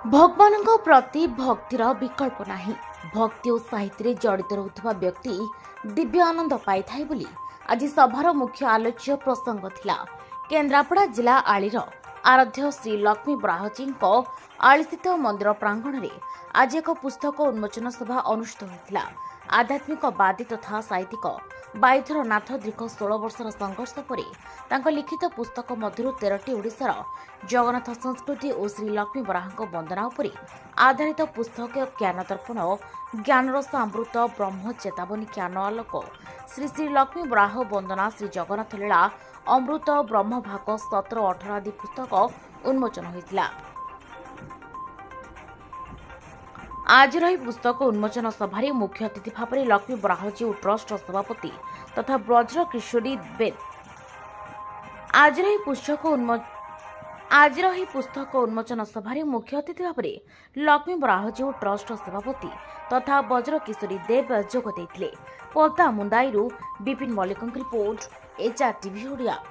भगवान प्रति भक्तिर विकल्प नाही। भक्ति और साहित्य जड़ित रहुथिबा व्यक्ति दिव्य आनंद पाई थाए बोली आज सभार मुख्य आलोच्य प्रसंग थिला। केन्द्रापड़ा जिला आलीर आराध्य श्री लक्ष्मी बराहजी आलीस्थित मंदिर प्रांगण में आज एक पुस्तक उन्मोचन सभा अनुष्ठित होता। आध्यात्मिक वादी तथा साहित्यिक बाईधर नाथ दीर्घ 16 वर्षर संघर्ष पर लिखित पुस्तक मध्य 13टी ओडिशार जगन्नाथ संस्कृति और श्री लक्ष्मी बराह वंदना उपर आधारित पुस्तक ज्ञान दर्पण ज्ञानरस अमृत ब्रह्म चेतावनी ज्ञान आलोक श्री श्री लक्ष्मी बराह वंदना श्री जगन्नाथ लीला अमृत ब्रह्म भाग 17-18 आदि पुस्तक उन्मोचन होता। आज पुस्तक उन्मोचन सभारे मुख्य अतिथि भाव में लक्ष्मी बराहजी ट्रस्ट सभापति तथा ब्रज किशोरी बेन आज पुस्तक उन्मोचन सभारे मुख्य अतिथि भाव में लक्ष्मी बराहजी ट्रस्ट सभापति तथा ब्रज किशोरी देव जोग देते। पद्मा मुंडाईरू विपिन मल्लिक रिपोर्ट एचआरटीवी ओडिया।